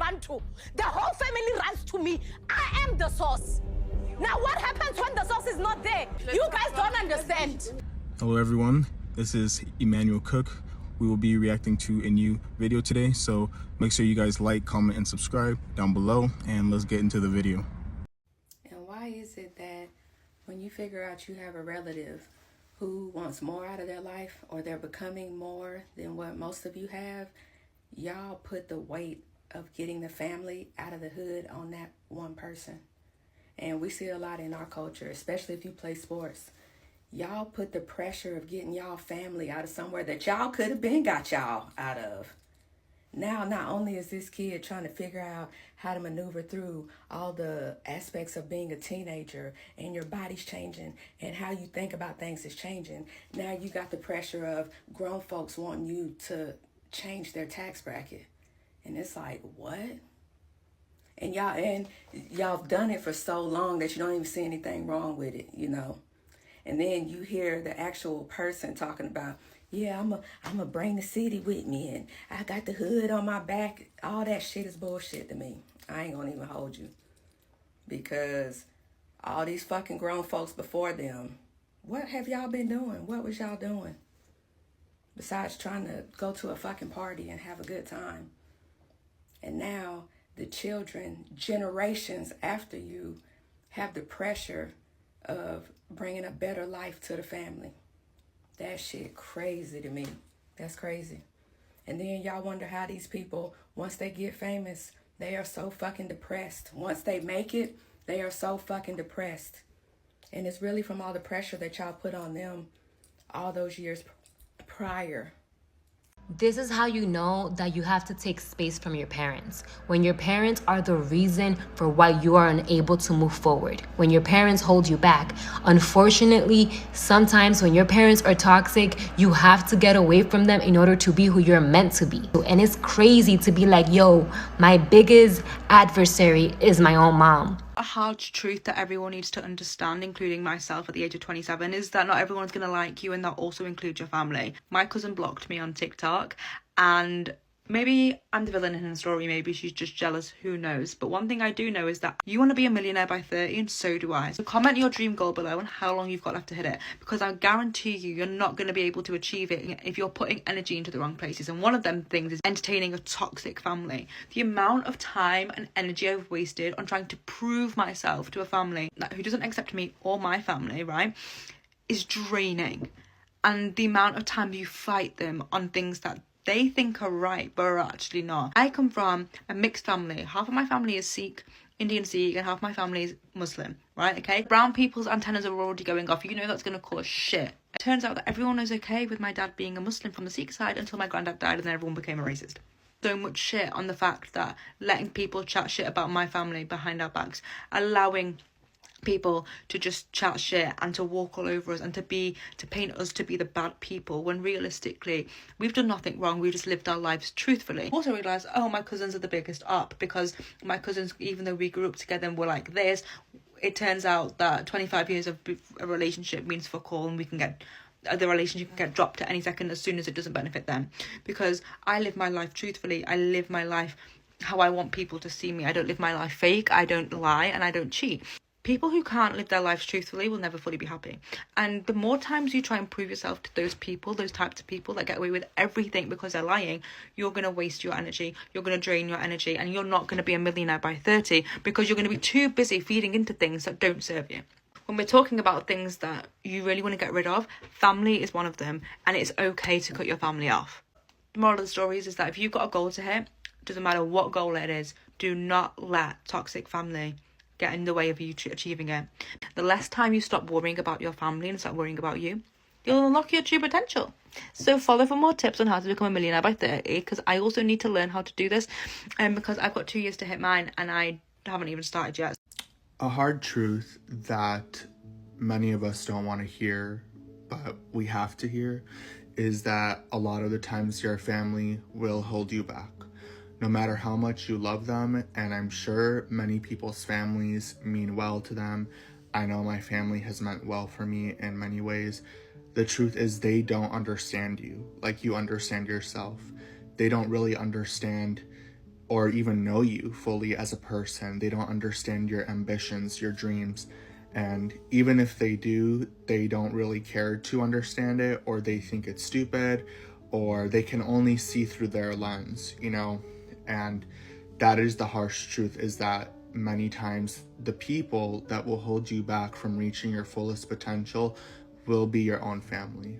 run to. The whole family runs to me. I am the source. Now what happens when the source is not there? You guys don't understand. Hello everyone, this is Emmanuel Cook. We will be reacting to a new video today, so make sure you guys like, comment, and subscribe down below, and let's get into the video. And why is it that when you figure out you have a relative who wants more out of their life, or they're becoming more than what most of you have, y'all put the weight of getting the family out of the hood on that one person? And we see a lot in our culture, especially if you play sports. Y'all put the pressure of getting y'all family out of somewhere that y'all could have been got y'all out of. Now, not only is this kid trying to figure out how to maneuver through all the aspects of being a teenager, and your body's changing and how you think about things is changing. Now you got the pressure of grown folks wanting you to change their tax bracket. And it's like, what? And y'all done it for so long that you don't even see anything wrong with it, you know. And then you hear the actual person talking about, yeah, I'm a bring the city with me, and I got the hood on my back. All that shit is bullshit to me. I ain't gonna even hold you. Because all these fucking grown folks before them, what have y'all been doing? What was y'all doing? Besides trying to go to a fucking party and have a good time. And now the children, generations after you, have the pressure of bringing a better life to the family. That shit crazy to me. That's crazy. And then y'all wonder how these people, once they get famous, they are so fucking depressed. Once they make it, they are so fucking depressed. And it's really from all the pressure that y'all put on them all those years prior. This is how you know that you have to take space from your parents. When your parents are the reason for why you are unable to move forward. When your parents hold you back. Unfortunately, sometimes when your parents are toxic, you have to get away from them in order to be who you're meant to be. And it's crazy to be like, yo, my biggest adversary is my own mom. A hard truth that everyone needs to understand, including myself at the age of 27, is that not everyone's going to like you, and that also includes your family. My cousin blocked me on TikTok, and maybe I'm the villain in the story, maybe she's just jealous, who knows. But one thing I do know is that you want to be a millionaire by 30, and so do I. So comment your dream goal below and how long you've got left to hit it, because I guarantee you're not going to be able to achieve it if you're putting energy into the wrong places. And one of them things is entertaining a toxic family. The amount of time and energy I've wasted on trying to prove myself to a family who doesn't accept me or my family, right, is draining. And the amount of time you fight them on things that they think are right, but are actually not. I come from a mixed family. Half of my family is Sikh, Indian Sikh, and half my family is Muslim, right? Okay? Brown people's antennas are already going off. You know that's going to cause shit. It turns out that everyone was okay with my dad being a Muslim from the Sikh side until my granddad died, and then everyone became a racist. So much shit on the fact that letting people chat shit about my family behind our backs, allowing people to just chat shit and to walk all over us and to paint us to be the bad people, when realistically we've done nothing wrong. We just lived our lives truthfully. Also realised, oh, my cousins are the biggest up, because my cousins, even though we grew up together and were like this, it turns out that 25 years of a relationship means fuck all, and we can get the relationship can get dropped at any second as soon as it doesn't benefit them. Because I live my life truthfully. I live my life how I want people to see me. I don't live my life fake. I don't lie, and I don't cheat. People who can't live their lives truthfully will never fully be happy. And the more times you try and prove yourself to those people, those types of people that get away with everything because they're lying, you're going to waste your energy, you're going to drain your energy, and you're not going to be a millionaire by 30 because you're going to be too busy feeding into things that don't serve you. When we're talking about things that you really want to get rid of, family is one of them, and it's okay to cut your family off. The moral of the story is that if you've got a goal to hit, doesn't matter what goal it is, do not let toxic family get in the way of you achieving it. The less time you stop worrying about your family and start worrying about you, you'll unlock your true potential. So follow for more tips on how to become a millionaire by 30, because I also need to learn how to do this, because I've got 2 years to hit mine and I haven't even started yet. A hard truth that many of us don't want to hear, but we have to hear, is that a lot of the times your family will hold you back. No matter how much you love them, and I'm sure many people's families mean well to them. I know my family has meant well for me in many ways. The truth is they don't understand you like you understand yourself. They don't really understand or even know you fully as a person. They don't understand your ambitions, your dreams. And even if they do, they don't really care to understand it, or they think it's stupid, or they can only see through their lens, you know? And that is the harsh truth, is that many times the people that will hold you back from reaching your fullest potential will be your own family.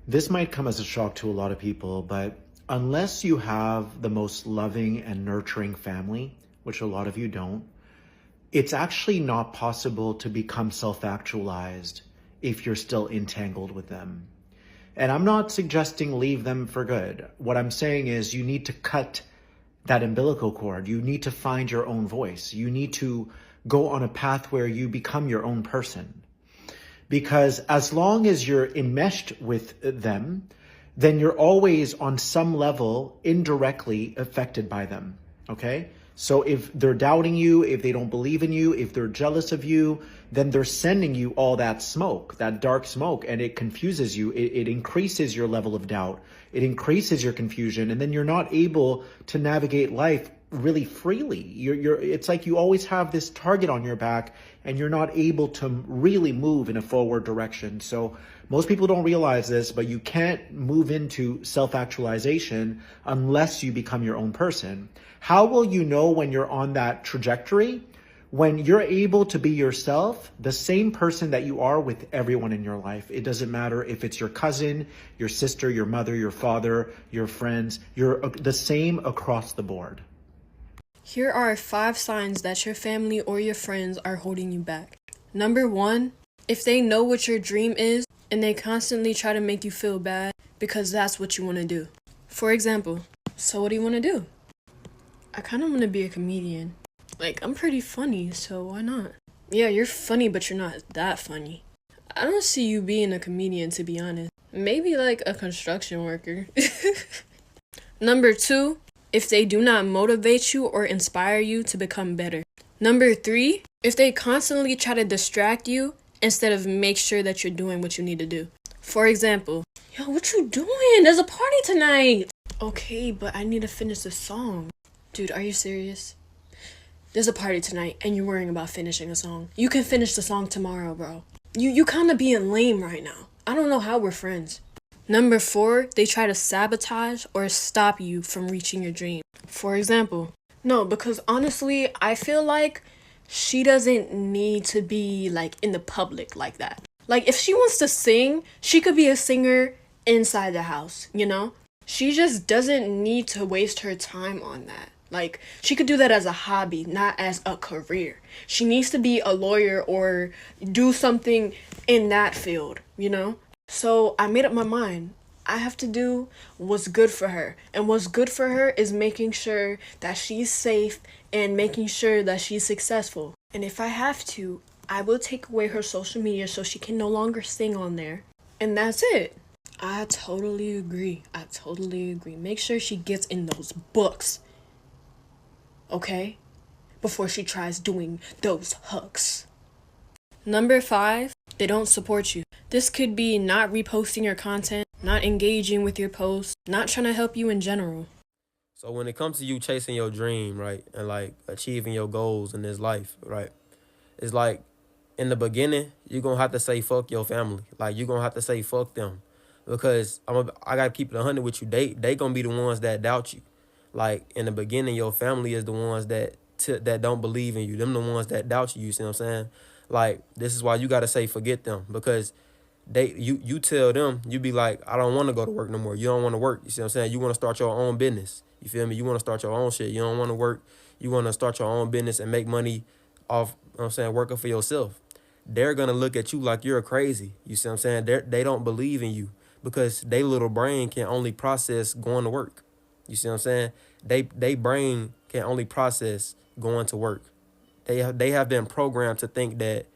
This might come as a shock to a lot of people, but unless you have the most loving and nurturing family, which a lot of you don't, it's actually not possible to become self-actualized if you're still entangled with them. And I'm not suggesting leave them for good. What I'm saying is you need to cut that umbilical cord. You need to find your own voice. You need to go on a path where you become your own person. Because as long as you're enmeshed with them, then you're always on some level indirectly affected by them, okay? So if they're doubting you, if they don't believe in you, if they're jealous of you, then they're sending you all that smoke, that dark smoke, and it confuses you. It increases your level of doubt. It increases your confusion, and then you're not able to navigate life really freely. It's like you always have this target on your back, and you're not able to really move in a forward direction. So most people don't realize this, but you can't move into self-actualization unless you become your own person. How will you know when you're on that trajectory? When you're able to be yourself, the same person that you are with everyone in your life. It doesn't matter if it's your cousin, your sister, your mother, your father, your friends. You're the same across the board. Here are 5 signs that your family or your friends are holding you back. Number 1, if they know what your dream is and they constantly try to make you feel bad because that's what you want to do. For example, so what do you want to do? I kind of want to be a comedian. Like, I'm pretty funny, so why not? Yeah, you're funny, but you're not that funny. I don't see you being a comedian, to be honest. Maybe like a construction worker. Number 2, if they do not motivate you or inspire you to become better. Number 3, if they constantly try to distract you instead of make sure that you're doing what you need to do. For example, yo, what you doing? There's a party tonight. Okay, but I need to finish the song. Dude, are you serious? There's a party tonight and you're worrying about finishing a song. You can finish the song tomorrow, bro. You kind of being lame right now. I don't know how we're friends. Number 4, they try to sabotage or stop you from reaching your dream. For example, no, because honestly, I feel like she doesn't need to be like in the public like that. Like if she wants to sing, she could be a singer inside the house, you know? She just doesn't need to waste her time on that. Like, she could do that as a hobby, not as a career. She needs to be a lawyer or do something in that field, you know? So I made up my mind. I have to do what's good for her. And what's good for her is making sure that she's safe and making sure that she's successful. And if I have to, I will take away her social media so she can no longer sing on there. And that's it. I totally agree. Make sure she gets in those books. Okay? Before she tries doing those hooks. Number 5, they don't support you. This could be not reposting your content, not engaging with your posts, not trying to help you in general. So when it comes to you chasing your dream, right, and like achieving your goals in this life, right, it's like in the beginning, you're going to have to say fuck your family. Like you're going to have to say fuck them. Because I got to keep it 100 with you. They going to be the ones that doubt you. Like in the beginning, your family is the ones that don't believe in you. Them the ones that doubt you, you see what I'm saying? Like this is why you got to say forget them, because you tell them, you be like, I don't want to go to work no more. You don't want to work. You see what I'm saying? You want to start your own business. You feel me? You want to start your own shit. You don't want to work. You want to start your own business and make money off, you know what I'm saying, working for yourself. They're going to look at you like you're crazy. You see what I'm saying? They don't believe in you because they little brain can only process going to work. You see what I'm saying? They brain can only process going to work. They have been programmed to think that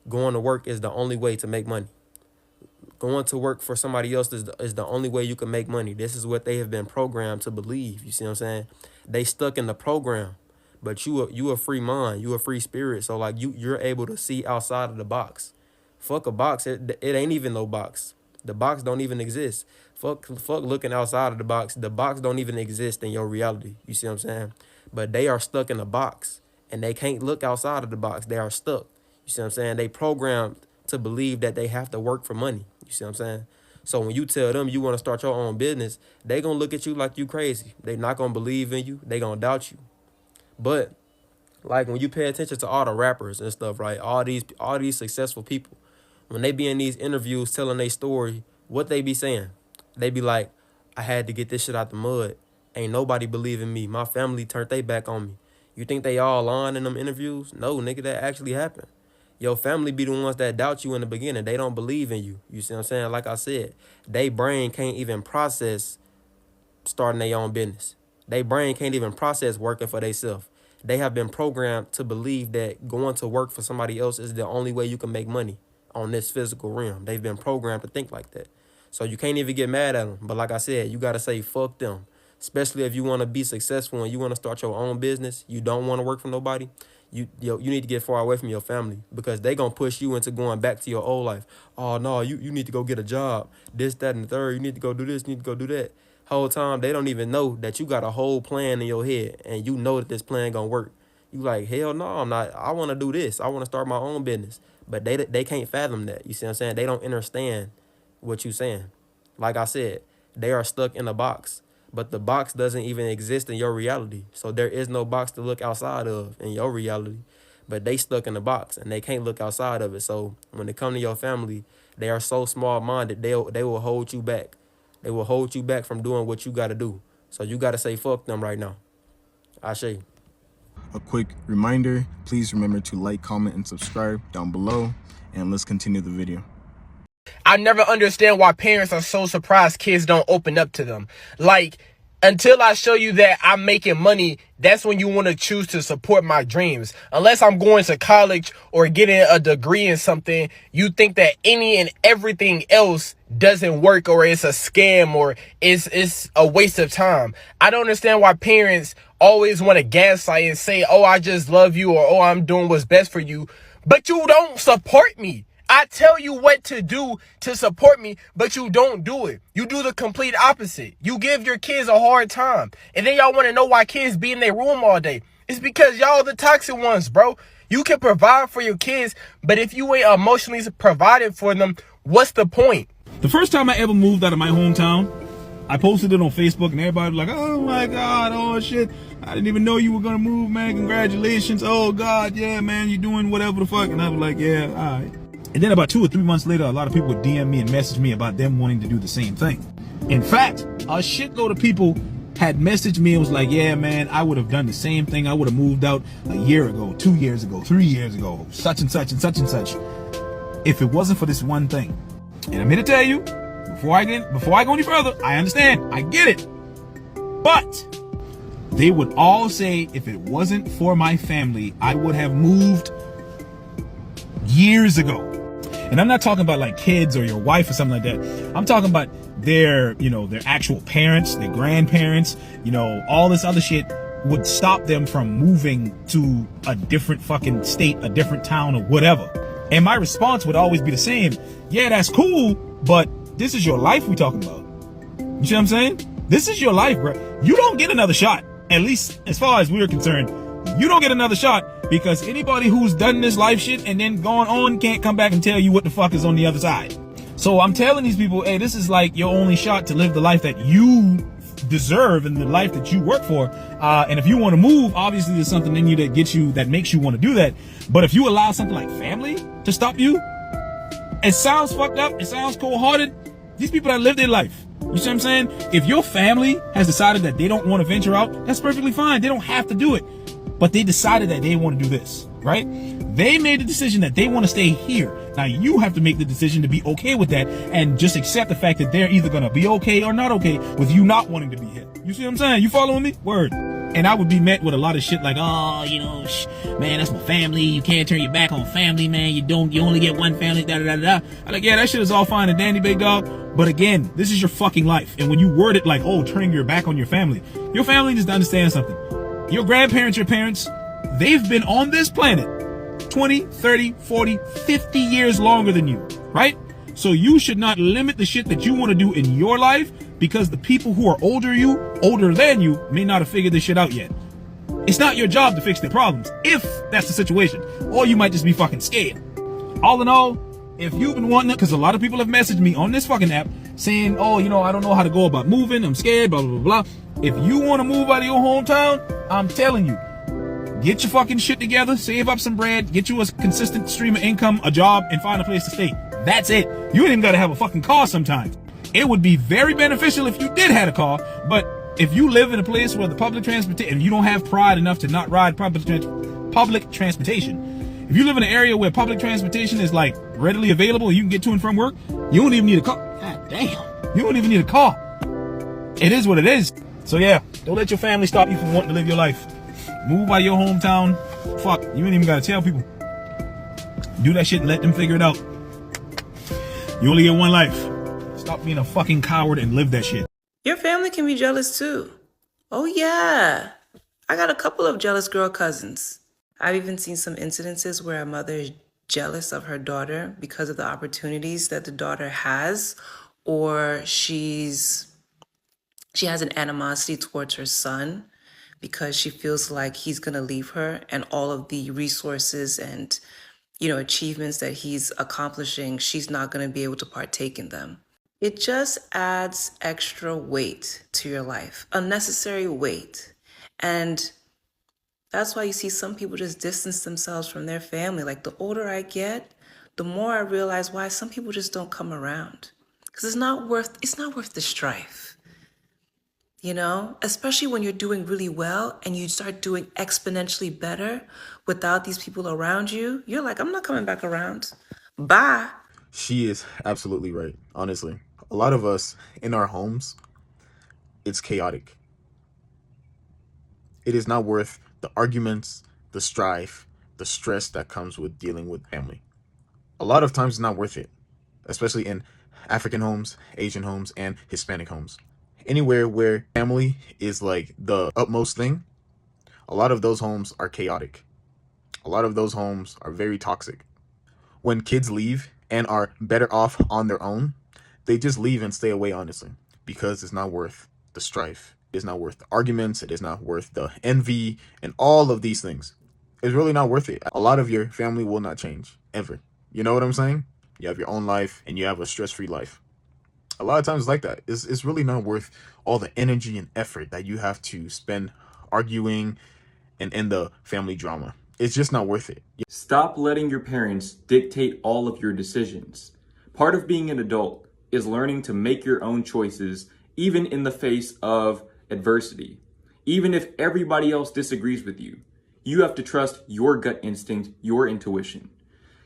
going to work is the only way to make money. Going to work for somebody else is the only way you can make money. This is what they have been programmed to believe. You see what I'm saying? They stuck in the program, but you a free mind, you a free spirit. So like you're able to see outside of the box. Fuck a box. It ain't even no box. The box don't even exist. Fuck looking outside of the box. The box don't even exist in your reality. You see what I'm saying? But they are stuck in a box, and they can't look outside of the box. They are stuck. You see what I'm saying? They programmed to believe that they have to work for money. You see what I'm saying? So when you tell them you want to start your own business, they going to look at you like you crazy. They not going to believe in you. They going to doubt you. But like when you pay attention to all the rappers and stuff, right? All these successful people, when they be in these interviews telling their story, what they be saying? They be like, I had to get this shit out the mud. Ain't nobody believing me. My family turned their back on me. You think they all lying in them interviews? No, nigga, that actually happened. Your family be the ones that doubt you in the beginning. They don't believe in you. You see what I'm saying? Like I said, they brain can't even process starting their own business. They brain can't even process working for themselves. They have been programmed to believe that going to work for somebody else is the only way you can make money on this physical realm. They've been programmed to think like that. So you can't even get mad at them. But like I said, you got to say fuck them. Especially if you want to be successful and you want to start your own business, you don't want to work for nobody, you need to get far away from your family, because they going to push you into going back to your old life. Oh, no, you need to go get a job. This, that, and the third. You need to go do this. You need to go do that. Whole time, they don't even know that you got a whole plan in your head, and you know that this plan going to work. You like, hell no, I'm not. I want to do this. I want to start my own business. But they can't fathom that. You see what I'm saying? They don't understand what you saying. Like I said, they are stuck in a box. But the box doesn't even exist in your reality. So there is no box to look outside of in your reality. But they stuck in the box, and they can't look outside of it. So when it come to your family, they are so small-minded, they will hold you back. They will hold you back from doing what you got to do. So you got to say fuck them right now. Ashe. A quick reminder, please remember to like, comment, and subscribe down below. And let's continue the video. I never understand why parents are so surprised kids don't open up to them. Like, until I show you that I'm making money, that's when you want to choose to support my dreams. Unless I'm going to college or getting a degree in something, you think that any and everything else doesn't work, or it's a scam, or it's a waste of time. I don't understand why parents always want to gaslight and say, oh, I just love you, or oh, I'm doing what's best for you, but you don't support me. I tell you what to do to support me, but you don't do it. You do the complete opposite. You give your kids a hard time. And then y'all want to know why kids be in their room all day. It's because y'all the toxic ones, bro. You can provide for your kids, but if you ain't emotionally provided for them, what's the point? The first time I ever moved out of my hometown, I posted it on Facebook, and everybody was like, oh my God, oh shit, I didn't even know you were gonna move, man, congratulations, oh God, yeah, man, you're doing whatever the fuck. And I was like, yeah, all right. And then about 2 or 3 months later, a lot of people would DM me and message me about them wanting to do the same thing. In fact, a shitload of people had messaged me and was like, yeah, man, I would have done the same thing. I would have moved out a year ago, 2 years ago, 3 years ago, such and such and such and such, if it wasn't for this one thing. And I'm here to tell you, before I go any further, I understand, I get it. But they would all say, if it wasn't for my family, I would have moved years ago. And I'm not talking about like kids or your wife or something like that. I'm talking about their actual parents, their grandparents, all this other shit would stop them from moving to a different fucking state, a different town or whatever. And my response would always be the same. Yeah, that's cool, but this is your life we talking about. You see what I'm saying? This is your life, bro. You don't get another shot. At least as far as we're concerned, you don't get another shot, because anybody who's done this life shit and then gone on can't come back and tell you what the fuck is on the other side. So I'm telling these people, hey, this is like your only shot to live the life that you deserve and the life that you work for. And if you want to move, obviously there's something in you that makes you want to do that. But if you allow something like family to stop you, it sounds fucked up. It sounds cold-hearted. These people that live their life. You see what I'm saying? If your family has decided that they don't want to venture out, that's perfectly fine. They don't have to do it. But they decided that they want to do this, right? They made the decision that they want to stay here. Now you have to make the decision to be okay with that and just accept the fact that they're either going to be okay or not okay with you not wanting to be here. You see what I'm saying? You following me? Word. And I would be met with a lot of shit like, oh, man, that's my family. You can't turn your back on family, man. You only get one family, da-da-da-da. I'm like, yeah, that shit is all fine and dandy, big dog. But again, this is your fucking life. And when you word it like, oh, turning your back on your family needs to understand something. Your grandparents, your parents, they've been on this planet 20, 30, 40, 50 years longer than you, right? So you should not limit the shit that you want to do in your life because the people who are older than you, may not have figured this shit out yet. It's not your job to fix their problems, if that's the situation. Or you might just be fucking scared. All in all, if you've been wanting it, because a lot of people have messaged me on this fucking app saying, oh, you know, I don't know how to go about moving, I'm scared, blah, blah, blah, blah. If you want to move out of your hometown, I'm telling you, get your fucking shit together, save up some bread, get you a consistent stream of income, a job, and find a place to stay. That's it. You ain't even got to have a fucking car sometimes. It would be very beneficial if you did have a car, but if you live in a place where the public transportation, if you don't have pride enough to not ride public transportation, if you live in an area where public transportation is like readily available, you can get to and from work, you don't even need a car. God damn. You don't even need a car. It is what it is. So yeah, don't let your family stop you from wanting to live your life. Move out of your hometown. Fuck, you ain't even gotta tell people. Do that shit and let them figure it out. You only get one life. Stop being a fucking coward and live that shit. Your family can be jealous too. Oh yeah. I got a couple of jealous girl cousins. I've even seen some incidences where a mother is jealous of her daughter because of the opportunities that the daughter has, or she has an animosity towards her son because she feels like he's going to leave her, and all of the resources and, you know, achievements that he's accomplishing, she's not going to be able to partake in them. It just adds extra weight to your life, unnecessary weight. And that's why you see some people just distance themselves from their family. Like, the older I get, the more I realize why some people just don't come around. Because it's not worth the strife. You know, especially when you're doing really well and you start doing exponentially better without these people around you, you're like, I'm not coming back around. Bye. She is absolutely right, honestly. A lot of us in our homes, it's chaotic. It is not worth the arguments, the strife, the stress that comes with dealing with family. A lot of times it's not worth it, especially in African homes, Asian homes, and Hispanic homes. Anywhere where family is like the utmost thing, a lot of those homes are chaotic. A lot of those homes are very toxic. When kids leave and are better off on their own, they just leave and stay away, honestly, because it's not worth the strife. It's not worth the arguments. It is not worth the envy and all of these things. It's really not worth it. A lot of your family will not change, ever. You know what I'm saying? You have your own life and you have a stress-free life. A lot of times it's like that. It's really not worth all the energy and effort that you have to spend arguing and in the family drama. It's just not worth it. Stop letting your parents dictate all of your decisions. Part of being an adult is learning to make your own choices, even in the face of adversity. Even if everybody else disagrees with you, you have to trust your gut instinct, your intuition.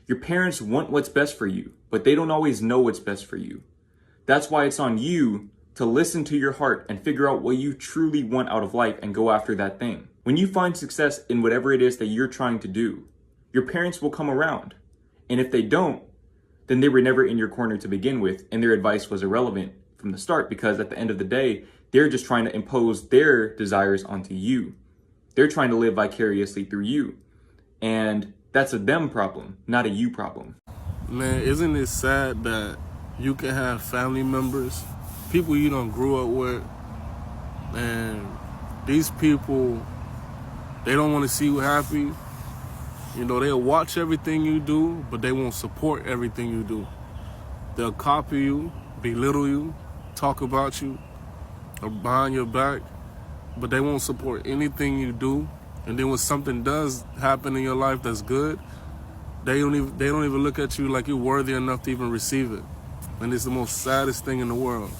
Your parents want what's best for you, but they don't always know what's best for you. That's why it's on you to listen to your heart and figure out what you truly want out of life and go after that thing. When you find success in whatever it is that you're trying to do, your parents will come around. And if they don't, then they were never in your corner to begin with, and their advice was irrelevant from the start, because at the end of the day, they're just trying to impose their desires onto you. They're trying to live vicariously through you. And that's a them problem, not a you problem. Man, isn't it sad that you can have family members, people you don't grew up with, and these people, they don't want to see you happy. You know, they'll watch everything you do, but they won't support everything you do. They'll copy you, belittle you, talk about you, or behind your back, but they won't support anything you do. And then when something does happen in your life that's good, they don't even look at you like you're worthy enough to even receive it. And it's the most saddest thing in the world.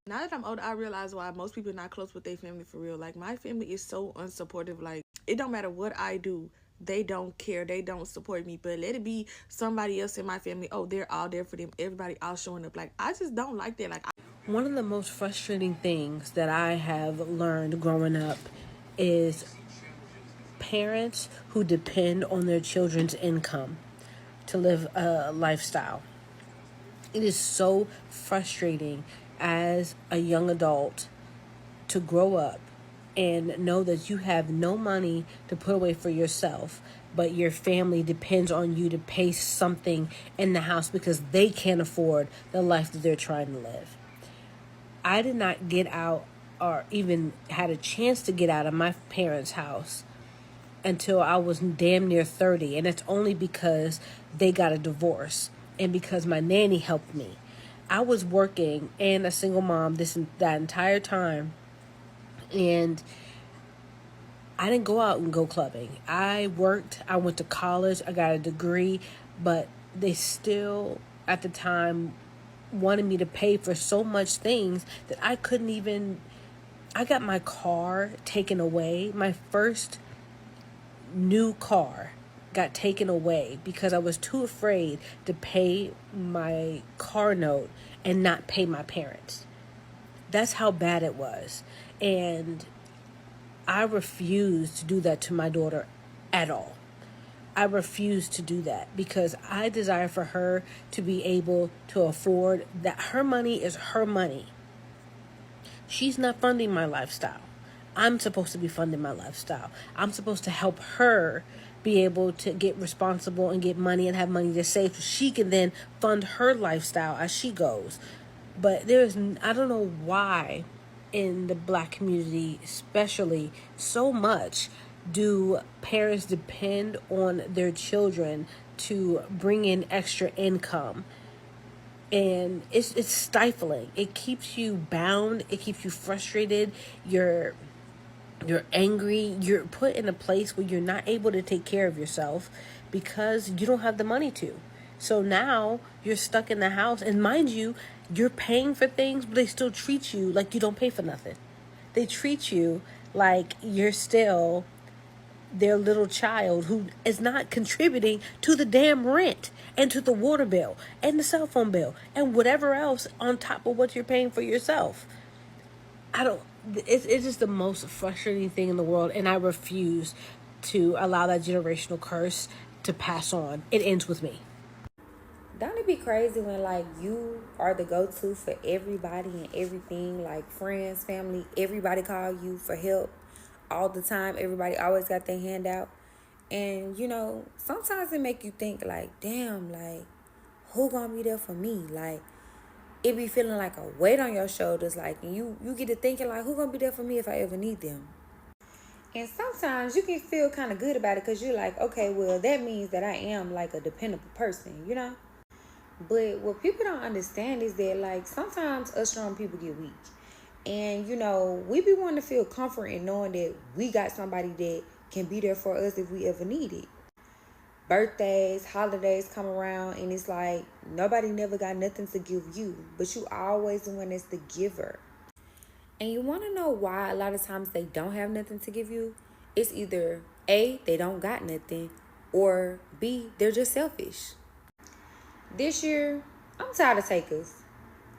Now that I'm older, I realize why most people are not close with their family for real. Like, my family is so unsupportive. Like, it don't matter what I do. They don't care. They don't support me. But let it be somebody else in my family. Oh, they're all there for them. Everybody all showing up. Like, I just don't like that. Like, one of the most frustrating things that I have learned growing up is parents who depend on their children's income to live a lifestyle. It is so frustrating as a young adult to grow up and know that you have no money to put away for yourself, but your family depends on you to pay something in the house because they can't afford the life that they're trying to live. I did not get out or even had a chance to get out of my parents' house until I was damn near 30. And it's only because they got a divorce and because my nanny helped me. I was working and a single mom that entire time. And I didn't go out and go clubbing. I worked, I went to college, I got a degree, but they still, at the time, wanted me to pay for so much things that I couldn't even. I got my car taken away. My first new car got taken away because I was too afraid to pay my car note and not pay my parents. That's how bad it was. And I refused to do that to my daughter at all. I refuse to do that because I desire for her to be able to afford that. Her money is her money. She's not funding my lifestyle. I'm supposed to be funding my lifestyle. I'm supposed to help her be able to get responsible and get money and have money to save so she can then fund her lifestyle as she goes. But I don't know why in the Black community especially so much do parents depend on their children to bring in extra income. And it's stifling. It keeps you bound. It keeps you frustrated. You're angry. You're put in a place where you're not able to take care of yourself because you don't have the money to. So now you're stuck in the house. And mind you, you're paying for things, but they still treat you like you don't pay for nothing. They treat you like you're still their little child who is not contributing to the damn rent and to the water bill and the cell phone bill and whatever else on top of what you're paying for yourself. It's just the most frustrating thing in the world, and I refuse to allow that generational curse to pass on. It ends with me. Don't it be crazy when, like, you are the go-to for everybody and everything, like friends, family, everybody call you for help all the time. Everybody always got their hand out. And, you know, sometimes it make you think, like, damn, like, who gonna be there for me? Like, it be feeling like a weight on your shoulders, like, and you get to thinking, like, who gonna be there for me if I ever need them? And sometimes you can feel kind of good about it because you're like, okay, well, that means that I am, like, a dependable person, you know? But what people don't understand is that, like, sometimes us strong people get weak. And, you know, we be wanting to feel comfort in knowing that we got somebody that can be there for us if we ever need it. Birthdays, holidays come around, and it's like nobody never got nothing to give you, but you always the one that's the giver. And you want to know why a lot of times they don't have nothing to give you? It's either A, they don't got nothing, or B, they're just selfish. This year, I'm tired of takers.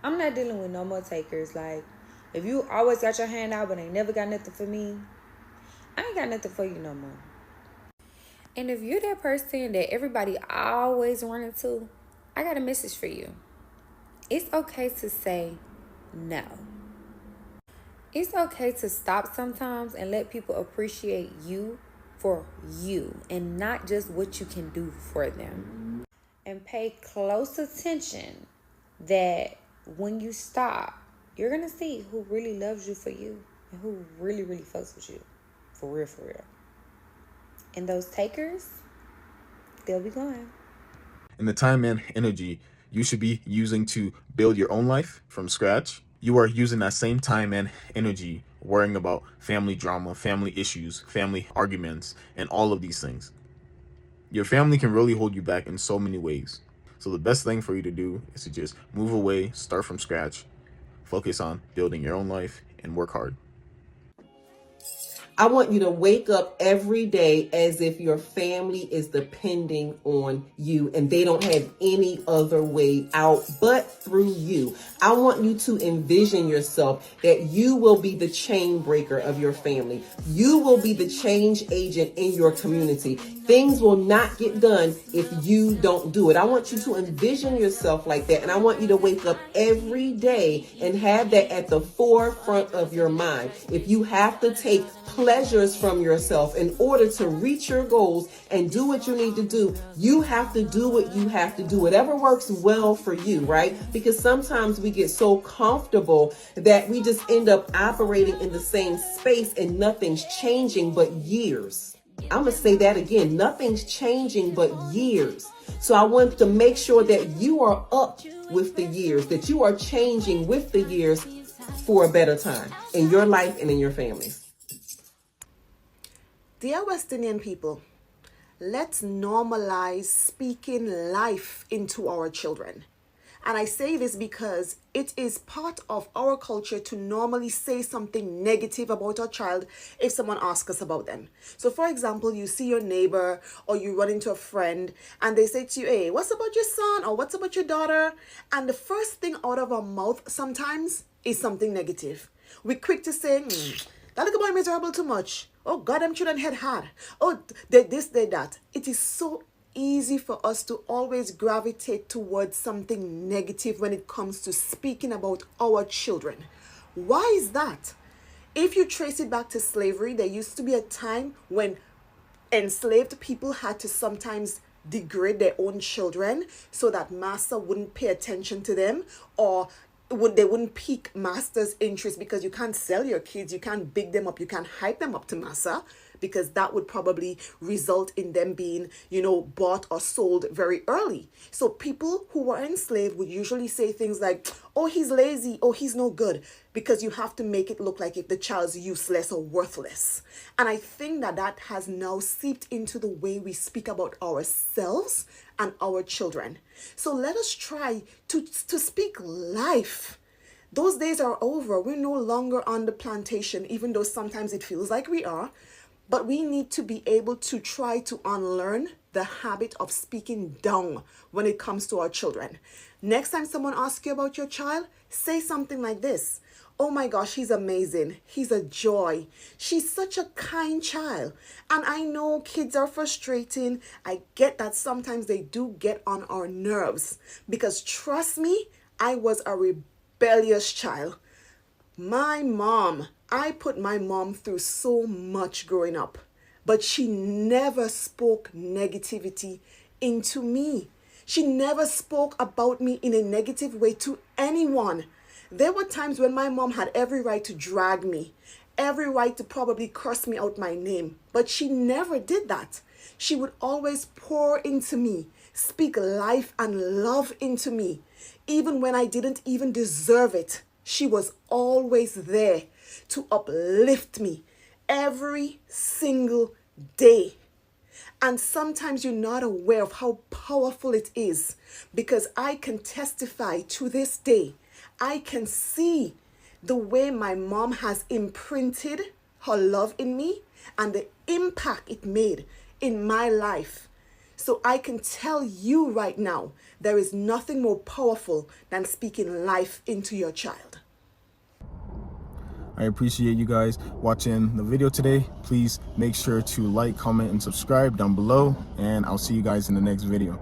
I'm not dealing with no more takers. Like, if you always got your hand out but ain't never got nothing for me, I ain't got nothing for you no more. And if you're that person that everybody always running to, I got a message for you. It's okay to say no. It's okay to stop sometimes and let people appreciate you for you and not just what you can do for them. And pay close attention that when you stop, you're going to see who really loves you for you and who really, really fucks with you. For real, for real. And those takers, they'll be gone. And the time and energy you should be using to build your own life from scratch, you are using that same time and energy worrying about family drama, family issues, family arguments, and all of these things. Your family can really hold you back in so many ways. So the best thing for you to do is to just move away, start from scratch, focus on building your own life, and work hard. I want you to wake up every day as if your family is depending on you and they don't have any other way out but through you. I want you to envision yourself that you will be the chain breaker of your family. You will be the change agent in your community. Things will not get done if you don't do it. I want you to envision yourself like that. And I want you to wake up every day and have that at the forefront of your mind. If you have to take pleasures from yourself in order to reach your goals and do what you need to do, you have to do what you have to do. Whatever works well for you, right? Because sometimes we get so comfortable that we just end up operating in the same space and nothing's changing but years. I'm going to say that again. Nothing's changing but years. So I want to make sure that you are up with the years, that you are changing with the years for a better time in your life and in your families. Dear West Indian people, let's normalize speaking life into our children. And I say this because it is part of our culture to normally say something negative about our child if someone asks us about them. So for example, you see your neighbor or you run into a friend and they say to you, hey, what's about your son or what's about your daughter? And the first thing out of our mouth sometimes is something negative. We're quick to say, that little boy miserable too much. Oh God, them children head hard. Oh, they this, they that. It is so easy for us to always gravitate towards something negative when it comes to speaking about our children. Why is that? If you trace it back to slavery, there used to be a time when enslaved people had to sometimes degrade their own children so that master wouldn't pay attention to them, or they wouldn't pique master's interest, because you can't sell your kids, you can't big them up, you can't hype them up to master, because that would probably result in them being, bought or sold very early. So people who were enslaved would usually say things like, oh, he's lazy, oh, he's no good, because you have to make it look like if the child's useless or worthless. And I think that has now seeped into the way we speak about ourselves and our children. So let us try to speak life. Those days are over. We're no longer on the plantation, even though sometimes it feels like we are. But we need to be able to try to unlearn the habit of speaking down when it comes to our children. Next time someone asks you about your child, say something like this. Oh my gosh, he's amazing. He's a joy. She's such a kind child. And I know kids are frustrating. I get that sometimes they do get on our nerves. Because trust me, I was a rebellious child. I put my mom through so much growing up, but she never spoke negativity into me. She never spoke about me in a negative way to anyone. There were times when my mom had every right to drag me, every right to probably curse me out my name, but she never did that. She would always pour into me, speak life and love into me, even when I didn't even deserve it. She was always there to uplift me every single day. And sometimes you're not aware of how powerful it is, because I can testify to this day. I can see the way my mom has imprinted her love in me and the impact it made in my life. So I can tell you right now, there is nothing more powerful than speaking life into your child. I appreciate you guys watching the video today. Please make sure to like, comment, and subscribe down below, and I'll see you guys in the next video.